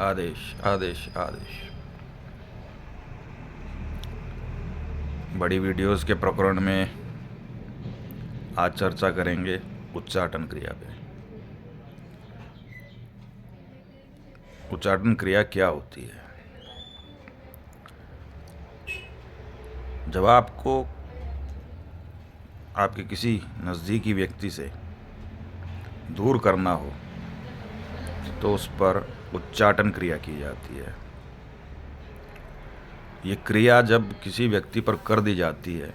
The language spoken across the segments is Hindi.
आदेश आदेश आदेश। बड़ी वीडियोस के प्रकरण में आज चर्चा करेंगे उच्चाटन क्रिया पे। उच्चाटन क्रिया क्या होती है? जब आपको आपके किसी नज़दीकी व्यक्ति से दूर करना हो तो उस पर उच्चाटन क्रिया की जाती है। ये क्रिया जब किसी व्यक्ति पर कर दी जाती है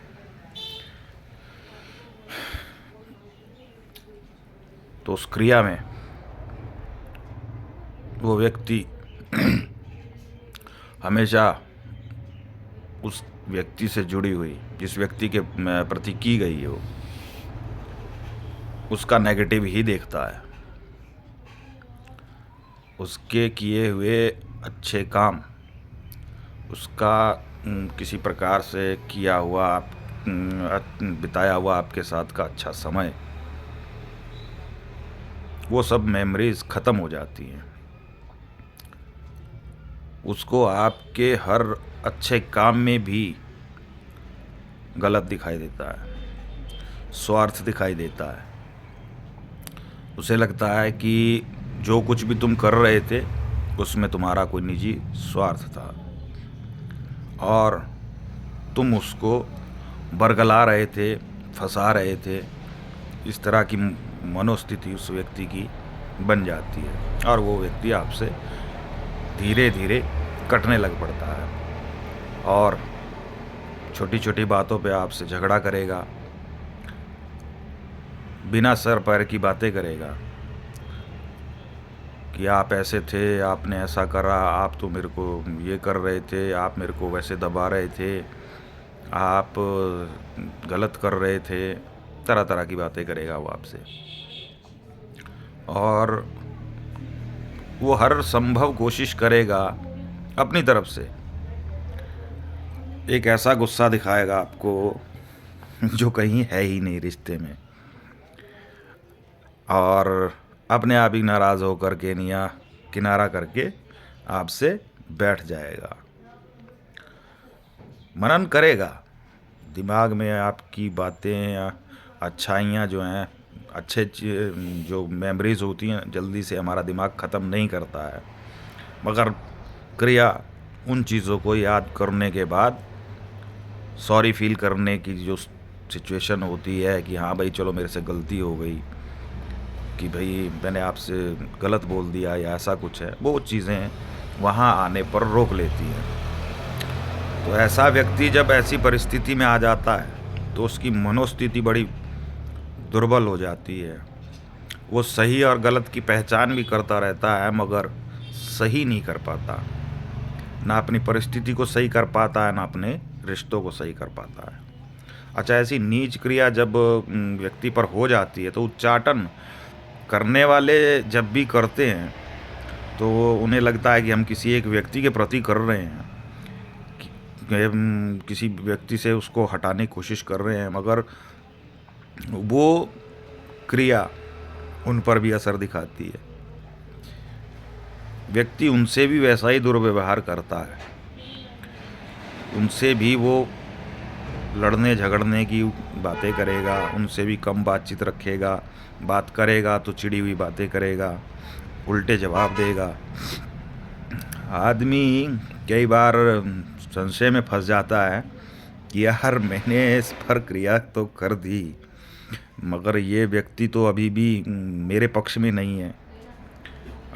तो उस क्रिया में वो व्यक्ति हमेशा उस व्यक्ति से जुड़ी हुई, जिस व्यक्ति के प्रति की गई हो, उसका नेगेटिव ही देखता है। उसके किए हुए अच्छे काम, उसका किसी प्रकार से किया हुआ बिताया हुआ आपके साथ का अच्छा समय, वो सब मेमोरीज ख़त्म हो जाती हैं। उसको आपके हर अच्छे काम में भी गलत दिखाई देता है, स्वार्थ दिखाई देता है। उसे लगता है कि जो कुछ भी तुम कर रहे थे उसमें तुम्हारा कोई निजी स्वार्थ था और तुम उसको बरगला रहे थे, फंसा रहे थे। इस तरह की मनोस्थिति उस व्यक्ति की बन जाती है और वो व्यक्ति आपसे धीरे धीरे कटने लग पड़ता है और छोटी छोटी बातों पे आपसे झगड़ा करेगा, बिना सर पैर की बातें करेगा कि आप ऐसे थे, आपने ऐसा करा, आप तो मेरे को ये कर रहे थे, आप मेरे को वैसे दबा रहे थे, आप गलत कर रहे थे। तरह तरह की बातें करेगा वो आपसे और वो हर संभव कोशिश करेगा अपनी तरफ से। एक ऐसा गुस्सा दिखाएगा आपको जो कहीं है ही नहीं रिश्ते में और अपने आप ही नाराज़ होकर के किनारा करके आपसे बैठ जाएगा। मनन करेगा, दिमाग में आपकी बातें, अच्छाइयाँ जो हैं, अच्छे जो मेमोरीज होती हैं, जल्दी से हमारा दिमाग ख़त्म नहीं करता है, मगर क्रिया उन चीज़ों को याद करने के बाद सॉरी फील करने की जो सिचुएशन होती है कि हाँ भाई चलो मेरे से गलती हो गई, कि भाई मैंने आपसे गलत बोल दिया या ऐसा कुछ है, वो चीज़ें वहाँ आने पर रोक लेती हैं। तो ऐसा व्यक्ति जब ऐसी परिस्थिति में आ जाता है तो उसकी मनोस्थिति बड़ी दुर्बल हो जाती है। वो सही और गलत की पहचान भी करता रहता है मगर सही नहीं कर पाता, ना अपनी परिस्थिति को सही कर पाता है, ना अपने रिश्तों को सही कर पाता है। अच्छा, ऐसी नीच क्रिया जब व्यक्ति पर हो जाती है तो उच्चाटन करने वाले जब भी करते हैं तो उन्हें लगता है कि हम किसी एक व्यक्ति के प्रति कर रहे हैं, किसी व्यक्ति से उसको हटाने की कोशिश कर रहे हैं, मगर वो क्रिया उन पर भी असर दिखाती है। व्यक्ति उनसे भी वैसा ही दुर्व्यवहार करता है, उनसे भी वो लड़ने झगड़ने की बातें करेगा, उनसे भी कम बातचीत रखेगा, बात करेगा तो चिड़ी हुई बातें करेगा, उल्टे जवाब देगा। आदमी कई बार संशय में फंस जाता है कि यार मैंने इस पर क्रिया तो कर दी मगर ये व्यक्ति तो अभी भी मेरे पक्ष में नहीं है,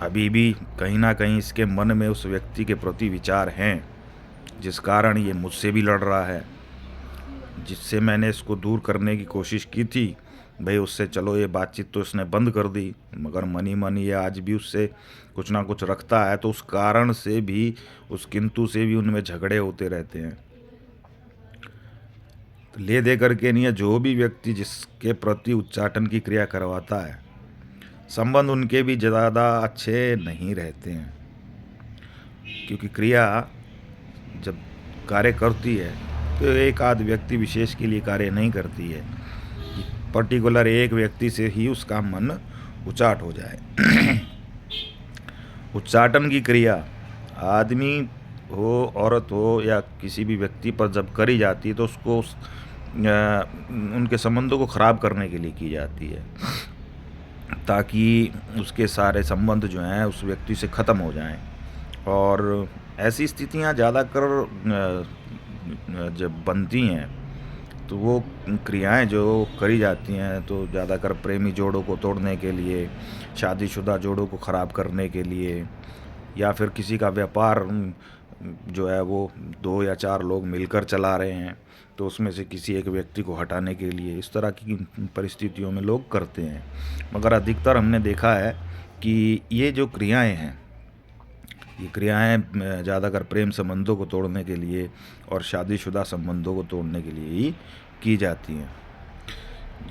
अभी भी कहीं ना कहीं इसके मन में उस व्यक्ति के प्रति विचार हैं, जिस कारण ये मुझसे भी लड़ रहा है। जिससे मैंने इसको दूर करने की कोशिश की थी, भाई उससे चलो ये बातचीत तो इसने बंद कर दी, मगर मनी मन ये आज भी उससे कुछ ना कुछ रखता है, तो उस कारण से भी, उस किंतु से भी उनमें झगड़े होते रहते हैं। तो ले दे करके नहीं है, जो भी व्यक्ति जिसके प्रति उच्चाटन की क्रिया करवाता है, संबंध उनके भी ज़्यादा अच्छे नहीं रहते हैं, क्योंकि क्रिया जब कार्य करती है तो एक आध व्यक्ति विशेष के लिए कार्य नहीं करती है, पर्टिकुलर एक व्यक्ति से ही उसका मन उचाट हो जाए। उच्चाटन की क्रिया आदमी हो, औरत हो या किसी भी व्यक्ति पर जब करी जाती है तो उसको उनके संबंधों को ख़राब करने के लिए की जाती है, ताकि उसके सारे संबंध जो हैं उस व्यक्ति से ख़त्म हो जाएं। और ऐसी स्थितियां ज़्यादातर जब बनती हैं तो वो क्रियाएं जो करी जाती हैं तो ज़्यादातर प्रेमी जोड़ों को तोड़ने के लिए, शादीशुदा जोड़ों को ख़राब करने के लिए, या फिर किसी का व्यापार जो है वो 2 या 4 लोग मिलकर चला रहे हैं तो उसमें से किसी एक व्यक्ति को हटाने के लिए इस तरह की परिस्थितियों में लोग करते हैं। मगर अधिकतर हमने देखा है कि ये जो क्रियाएं हैं, ये क्रियाएं ज़्यादातर प्रेम संबंधों को तोड़ने के लिए और शादीशुदा संबंधों को तोड़ने के लिए ही की जाती हैं।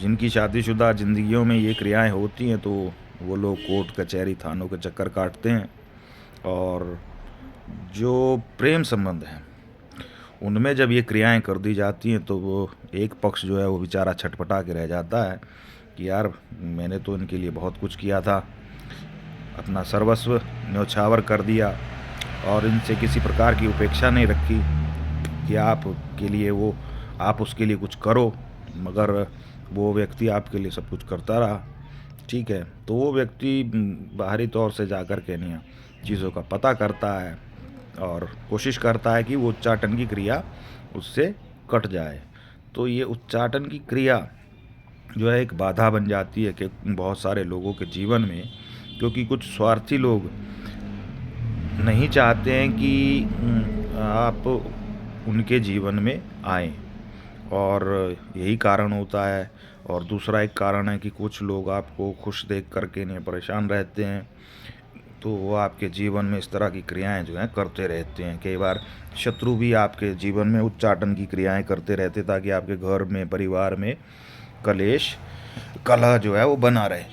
जिनकी शादीशुदा ज़िंदगियों में ये क्रियाएं होती हैं तो वो लोग कोर्ट कचहरी थानों के चक्कर काटते हैं, और जो प्रेम संबंध हैं उनमें जब ये क्रियाएं कर दी जाती हैं तो वो एक पक्ष जो है वो बेचारा छटपटा के रह जाता है कि यार मैंने तो इनके लिए बहुत कुछ किया था, अपना सर्वस्व न्यौछावर कर दिया और इनसे किसी प्रकार की उपेक्षा नहीं रखी कि आपके लिए वो आप उसके लिए कुछ करो, मगर वो व्यक्ति आपके लिए सब कुछ करता रहा। ठीक है, तो वो व्यक्ति बाहरी तौर से जाकर के नहीं चीज़ों का पता करता है और कोशिश करता है कि वो उच्चाटन की क्रिया उससे कट जाए। तो ये उच्चाटन की क्रिया जो है एक बाधा बन जाती है कि बहुत सारे लोगों के जीवन में, क्योंकि कुछ स्वार्थी लोग नहीं चाहते हैं कि आप उनके जीवन में आएँ, और यही कारण होता है। और दूसरा एक कारण है कि कुछ लोग आपको खुश देख करके नहीं परेशान रहते हैं, तो वो आपके जीवन में इस तरह की क्रियाएं जो हैं करते रहते हैं। कई बार शत्रु भी आपके जीवन में उच्चाटन की क्रियाएं करते रहते ताकि आपके घर में, परिवार में कलेश, कलह जो है वो बना रहे।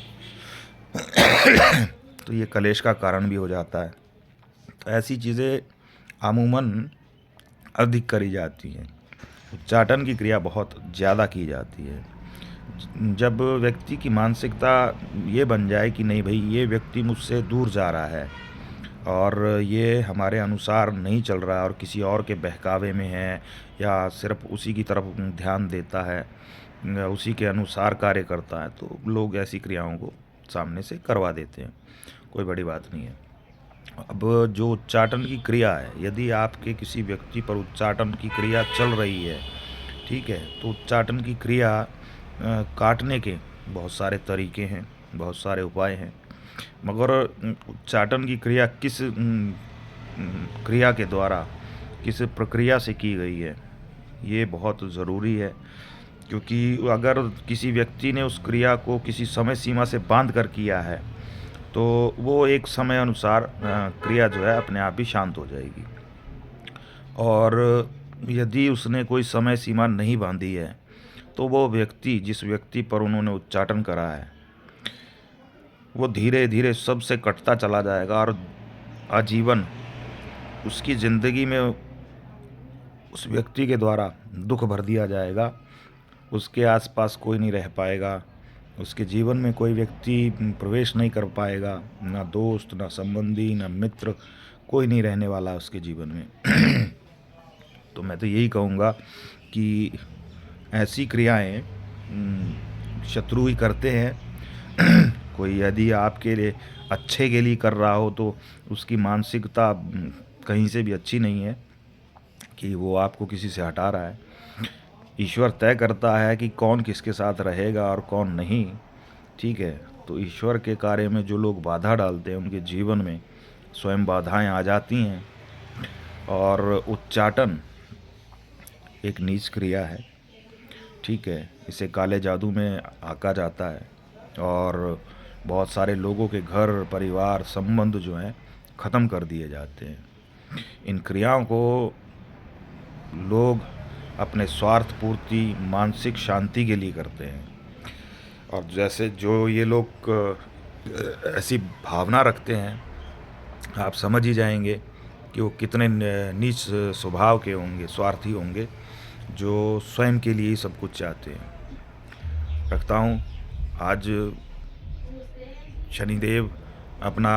तो ये कलेश का कारण भी हो जाता है। तो ऐसी चीज़ें अमूमन अधिक करी जाती हैं। उच्चाटन की क्रिया बहुत ज़्यादा की जाती है। जब व्यक्ति की मानसिकता ये बन जाए कि नहीं भाई ये व्यक्ति मुझसे दूर जा रहा है और ये हमारे अनुसार नहीं चल रहा है और किसी और के बहकावे में है, या सिर्फ उसी की तरफ ध्यान देता है, उसी के अनुसार कार्य करता है, तो लोग ऐसी क्रियाओं को सामने से करवा देते हैं। कोई बड़ी बात नहीं है। अब जो उच्चाटन की क्रिया है, यदि आपके किसी व्यक्ति पर उच्चाटन की क्रिया चल रही है, ठीक है, तो उच्चाटन की क्रिया काटने के बहुत सारे तरीके हैं, बहुत सारे उपाय हैं, मगर उच्चाटन की क्रिया किस क्रिया के द्वारा, किस प्रक्रिया से की गई है, ये बहुत ज़रूरी है। क्योंकि अगर किसी व्यक्ति ने उस क्रिया को किसी समय सीमा से बांध कर किया है तो वो एक समय अनुसार क्रिया जो है अपने आप ही शांत हो जाएगी। और यदि उसने कोई समय सीमा नहीं बांधी है तो वो व्यक्ति, जिस व्यक्ति पर उन्होंने उच्चाटन करा है, वो धीरे धीरे सबसे कटता चला जाएगा और आजीवन उसकी ज़िंदगी में उस व्यक्ति के द्वारा दुख भर दिया जाएगा। उसके आसपास कोई नहीं रह पाएगा, उसके जीवन में कोई व्यक्ति प्रवेश नहीं कर पाएगा, ना दोस्त, ना संबंधी, ना मित्र, कोई नहीं रहने वाला उसके जीवन में। तो मैं तो यही कहूँगा कि ऐसी क्रियाएं शत्रु ही करते हैं। कोई यदि आपके लिए अच्छे के लिए कर रहा हो तो उसकी मानसिकता कहीं से भी अच्छी नहीं है कि वो आपको किसी से हटा रहा है। ईश्वर तय करता है कि कौन किसके साथ रहेगा और कौन नहीं, ठीक है। तो ईश्वर के कार्य में जो लोग बाधा डालते हैं उनके जीवन में स्वयं बाधाएं आ जाती हैं। और उच्चाटन एक नीच क्रिया है, ठीक है, इसे काले जादू में आंका जाता है और बहुत सारे लोगों के घर, परिवार, संबंध जो हैं ख़त्म कर दिए जाते हैं। इन क्रियाओं को लोग अपने स्वार्थ पूर्ति, मानसिक शांति के लिए करते हैं। और जैसे जो ये लोग ऐसी भावना रखते हैं, आप समझ ही जाएंगे कि वो कितने नीच स्वभाव के होंगे, स्वार्थी होंगे, जो स्वयं के लिए ही सब कुछ चाहते हैं। रखता हूँ। आज शनिदेव अपना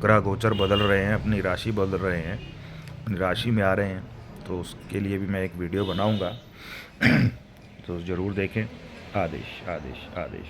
ग्रह गोचर बदल रहे हैं, अपनी राशि बदल रहे हैं, अपनी राशि में आ रहे हैं, तो उसके लिए भी मैं एक वीडियो बनाऊंगा। तो ज़रूर देखें। आदेश आदेश आदेश।